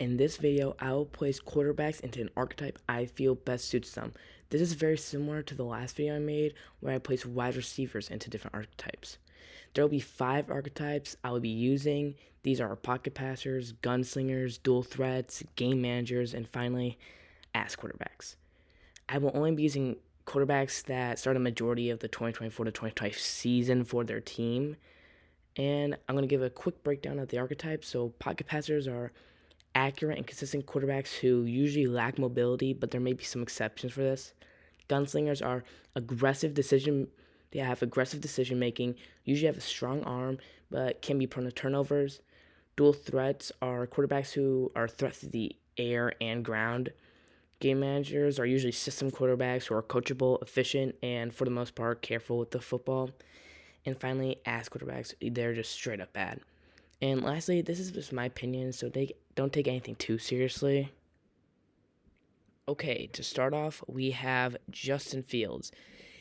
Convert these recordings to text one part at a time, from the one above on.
In this video, I will place quarterbacks into an archetype I feel best suits them. This is very similar to the last video I made where I placed wide receivers into different archetypes. There will be 5 archetypes I will be using. These are pocket passers, gunslingers, dual threats, game managers, and finally, ass quarterbacks. I will only be using quarterbacks that start a majority of the 2024 to 2025 season for their team. And I'm going to give a quick breakdown of the archetypes. So pocket passers are accurate and consistent quarterbacks who usually lack mobility, but there may be some exceptions for this. Gunslingers are they have aggressive decision making, usually have a strong arm, but can be prone to turnovers. Dual threats are quarterbacks who are threats to the air and ground. Game managers are usually system quarterbacks who are coachable, efficient, and for the most part, careful with the football. And finally, ass quarterbacks, they're just straight up bad. And lastly, this is just my opinion, so don't take anything too seriously. Okay, to start off, we have Justin Fields.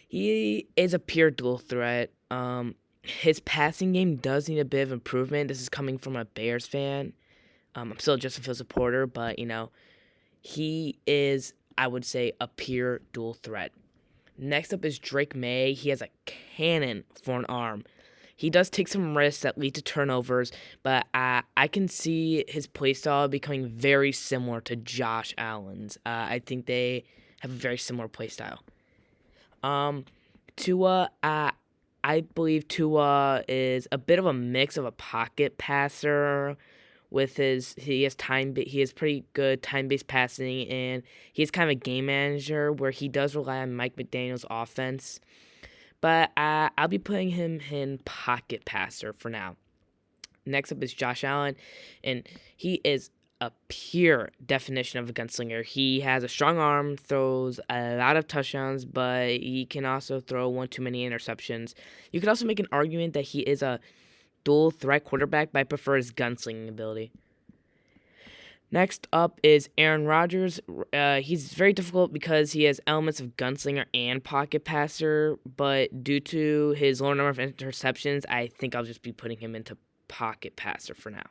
He is a pure dual threat. His passing game does need a bit of improvement. This is coming from a Bears fan. I'm still a Justin Fields supporter, but, he is, I would say, a pure dual threat. Next up is Drake May. He has a cannon for an arm. He does take some risks that lead to turnovers, but I can see his playstyle becoming very similar to Josh Allen's. I think they have a very similar playstyle. Tua, I believe Tua is a bit of a mix of a pocket passer with he has pretty good time-based passing, and he's kind of a game manager where he does rely on Mike McDaniel's offense. But I'll be putting him in pocket passer for now. Next up is Josh Allen, and he is a pure definition of a gunslinger. He has a strong arm, throws a lot of touchdowns, but he can also throw one too many interceptions. You could also make an argument that he is a dual threat quarterback, but I prefer his gunslinging ability. Next up is Aaron Rodgers. He's very difficult because he has elements of gunslinger and pocket passer, but due to his lower number of interceptions, I think I'll just be putting him into pocket passer for now.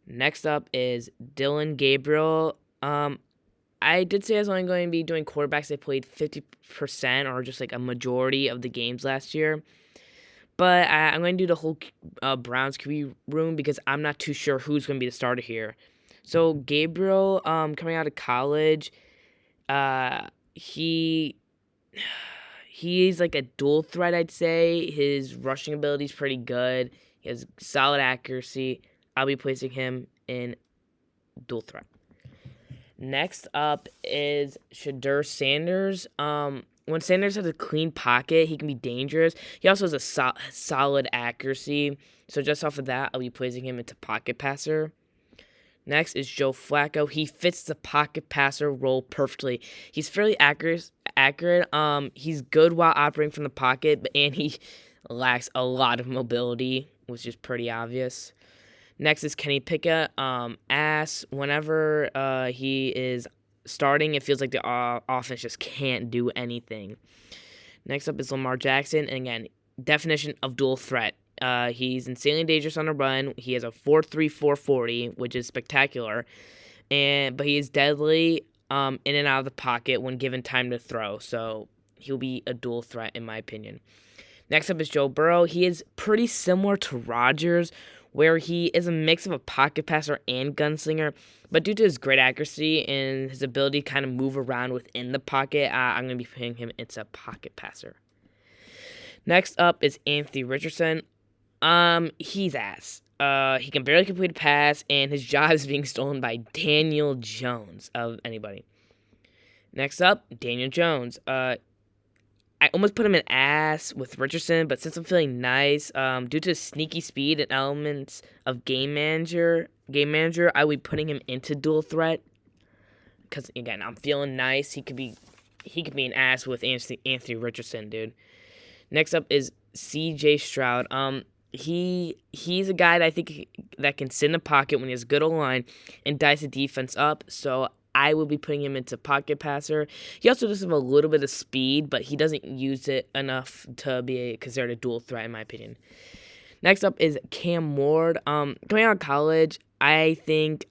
Next up is Dylan Gabriel. I did say I was only going to be doing quarterbacks that played 50% or just like a majority of the games last year. But I'm going to do the whole Browns QB room because I'm not too sure who's going to be the starter here. So Gabriel, coming out of college, he's like a dual threat, I'd say. His rushing ability is pretty good. He has solid accuracy. I'll be placing him in dual threat. Next up is Shedeur Sanders. When Sanders has a clean pocket, he can be dangerous. He also has a solid accuracy. So just off of that, I'll be placing him into pocket passer. Next is Joe Flacco. He fits the pocket passer role perfectly. He's fairly accurate. He's good while operating from the pocket, and he lacks a lot of mobility, which is pretty obvious. Next is Kenny Pickett. Whenever he is starting, it feels like the offense just can't do anything. Next up is Lamar Jackson, and again, definition of dual threat. He's insanely dangerous on the run. He has a 4.34 40, which is spectacular, but he is deadly in and out of the pocket when given time to throw. So he'll be a dual threat in my opinion. Next up is Joe Burrow. He is pretty similar to Rodgers, where he is a mix of a pocket passer and gunslinger, but due to his great accuracy and his ability to kind of move around within the pocket, I'm going to be putting him into a pocket passer. Next up is Anthony Richardson. He's ass. He can barely complete a pass, and his job is being stolen by Daniel Jones, of anybody. Next up, Daniel Jones. I almost put him in ass with Richardson, but since I'm feeling nice, due to his sneaky speed and elements of game manager, I would be putting him into dual threat. Because again, I'm feeling nice. He could be an ass with Anthony Richardson, dude. Next up is C.J. Stroud. He's a guy that I think that can sit in the pocket when he has good O-line and dice the defense up. So I will be putting him into pocket passer. He also does have a little bit of speed, but he doesn't use it enough to be considered a dual threat, in my opinion. Next up is Cam Ward. Coming out of college, I think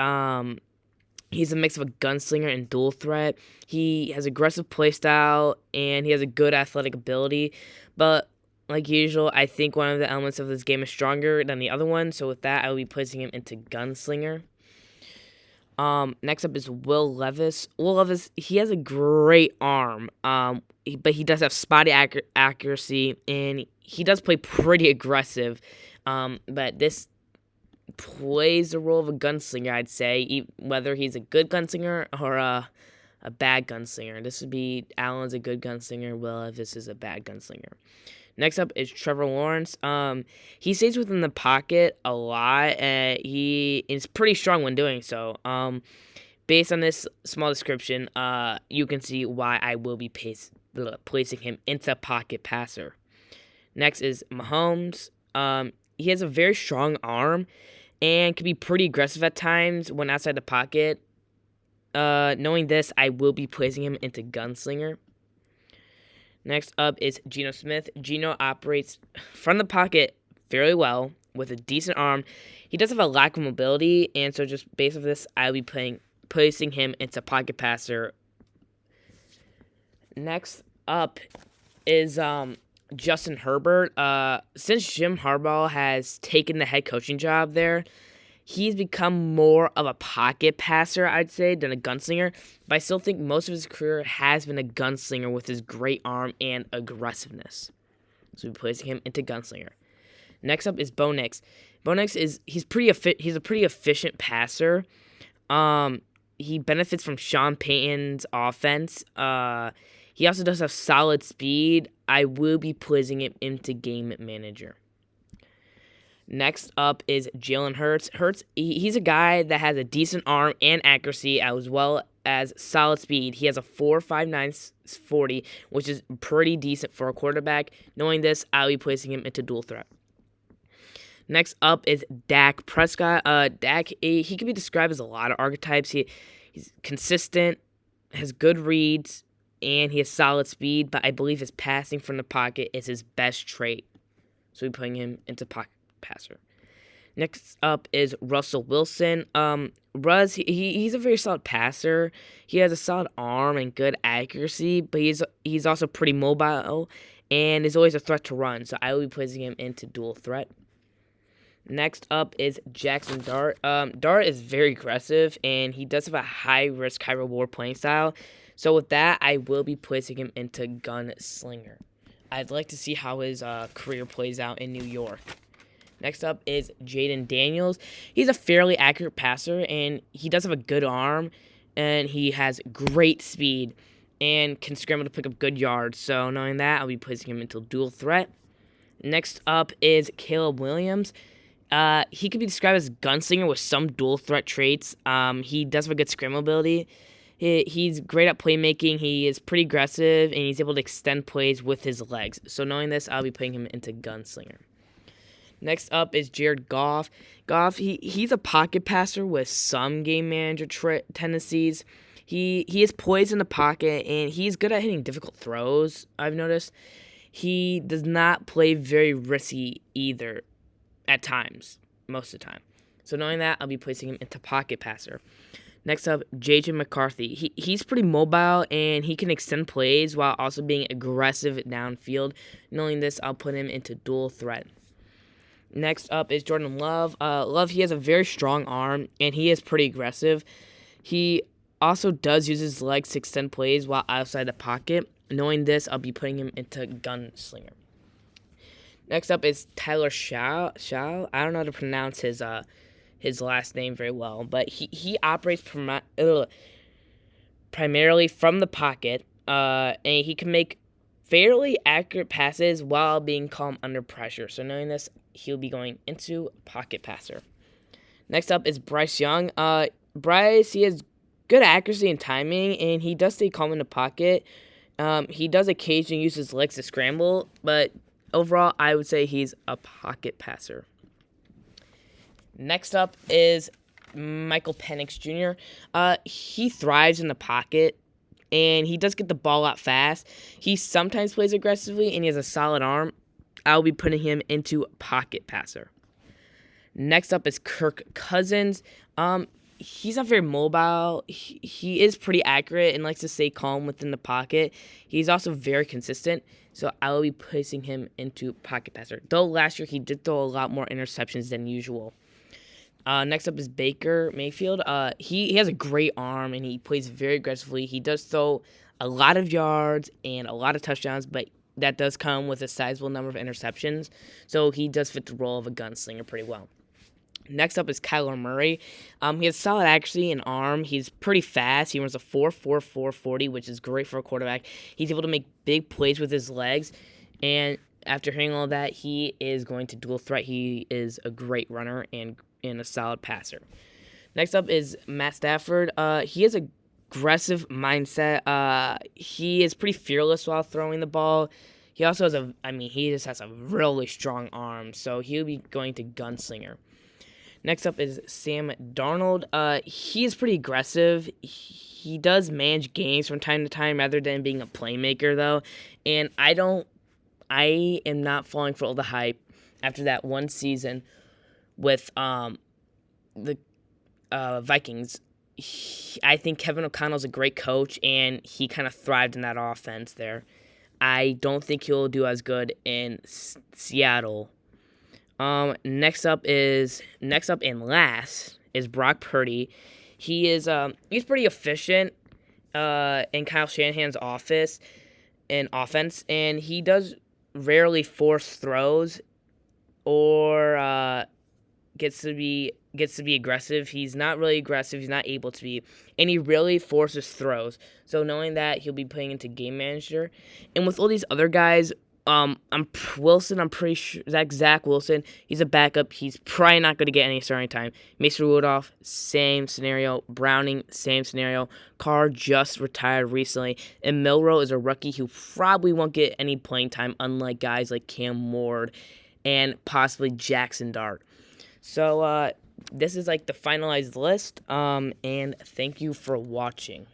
he's a mix of a gunslinger and dual threat. He has aggressive playstyle and he has a good athletic ability, but like usual, I think one of the elements of this game is stronger than the other one. So with that, I will be placing him into gunslinger. Next up is Will Levis. Will Levis, he has a great arm, but he does have spotty accuracy, and he does play pretty aggressive. But this plays the role of a gunslinger, I'd say, whether he's a good gunslinger or a bad gunslinger. This would be Allen's a good gunslinger, Will Levis is a bad gunslinger. Next up is Trevor Lawrence. He stays within the pocket a lot, and he is pretty strong when doing so. Based on this small description, you can see why I will be placing him into pocket passer. Next is Mahomes. He has a very strong arm and can be pretty aggressive at times when outside the pocket. Knowing this, I will be placing him into gunslinger. Next up is Geno Smith. Geno operates from the pocket fairly well with a decent arm. He does have a lack of mobility, and so just based on this, I'll be placing him into pocket passer. Next up is Justin Herbert. Since Jim Harbaugh has taken the head coaching job there, he's become more of a pocket passer, I'd say, than a gunslinger. But I still think most of his career has been a gunslinger with his great arm and aggressiveness. So we're placing him into gunslinger. Next up is Bo Nix. Bo Nix he's a pretty efficient passer. He benefits from Sean Payton's offense. He also does have solid speed. I will be placing him into game manager. Next up is Jalen Hurts. Hurts, he's a guy that has a decent arm and accuracy as well as solid speed. He has a 4.59 40, which is pretty decent for a quarterback. Knowing this, I'll be placing him into dual threat. Next up is Dak Prescott. Dak, he can be described as a lot of archetypes. He's consistent, has good reads, and he has solid speed, but I believe his passing from the pocket is his best trait. So we're putting him into pocket passer. Next up is Russell Wilson. Russ, he's a very solid passer. He has a solid arm and good accuracy, but he's also pretty mobile and is always a threat to run. So I will be placing him into dual threat. Next up is Jackson Dart. Dart is very aggressive, and he does have a high-risk, high-reward playing style. So with that, I will be placing him into gunslinger. I'd like to see how his career plays out in New York. Next up is Jaden Daniels. He's a fairly accurate passer, and he does have a good arm, and he has great speed and can scramble to pick up good yards. So knowing that, I'll be placing him into dual threat. Next up is Caleb Williams. He could be described as a gunslinger with some dual threat traits. He does have a good scramble ability. He's great at playmaking. He is pretty aggressive, and he's able to extend plays with his legs. So knowing this, I'll be putting him into gunslinger. Next up is Jared Goff. Goff, he's a pocket passer with some game manager tendencies. He is poised in the pocket, and he's good at hitting difficult throws, I've noticed. He does not play very risky either at times, most of the time. So knowing that, I'll be placing him into pocket passer. Next up, J.J. McCarthy. He's pretty mobile, and he can extend plays while also being aggressive downfield. Knowing this, I'll put him into dual threat. Next up is Jordan Love. Love, he has a very strong arm, and he is pretty aggressive. He also does use his legs to extend plays while outside the pocket. Knowing this, I'll be putting him into gunslinger. Next up is Tyler Shaw. I don't know how to pronounce his last name very well, but he operates primarily from the pocket, and he can make fairly accurate passes while being calm under pressure. So knowing this, he'll be going into pocket passer. Next up is Bryce Young. Bryce, he has good accuracy and timing, and he does stay calm in the pocket. He does occasionally use his legs to scramble, but overall, I would say he's a pocket passer. Next up is Michael Penix Jr. He thrives in the pocket, and he does get the ball out fast. He sometimes plays aggressively, and he has a solid arm. I'll be putting him into pocket passer. Next up is Kirk Cousins. He's not very mobile. He is pretty accurate and likes to stay calm within the pocket. He's also very consistent, so I will be placing him into pocket passer. Though last year he did throw a lot more interceptions than usual. Next up is Baker Mayfield. He has a great arm and he plays very aggressively. He does throw a lot of yards and a lot of touchdowns, but that does come with a sizable number of interceptions. So he does fit the role of a gunslinger pretty well. Next up is Kyler Murray. He has solid accuracy and arm. He's pretty fast. He runs a 4.44 40, which is great for a quarterback. He's able to make big plays with his legs. And after hearing all that, he is going to dual threat. He is a great runner and a solid passer. Next up is Matt Stafford. He has a aggressive mindset. He is pretty fearless while throwing the ball. He also has he just has a really strong arm, so he'll be going to gunslinger. Next up is Sam Darnold. He is pretty aggressive. He does manage games from time to time rather than being a playmaker, though. And I am not falling for all the hype after that one season with the Vikings. I think Kevin O'Connell's a great coach, and he kind of thrived in that offense there. I don't think he'll do as good in Seattle. Next up and last is Brock Purdy. He's pretty efficient in Kyle Shanahan's offense, and he does rarely force throws or gets to be aggressive. He's not really aggressive. He's not able to be, and he really forces throws. So knowing that, he'll be playing into game manager, and with all these other guys. I'm pretty sure Zach Wilson, he's a backup. He's probably not going to get any starting time. Mason Rudolph, same scenario. Browning, same scenario. Carr just retired recently. And Milroe is a rookie who probably won't get any playing time, unlike guys like Cam Ward and possibly Jackson Dart. So, this is like the finalized list. And thank you for watching.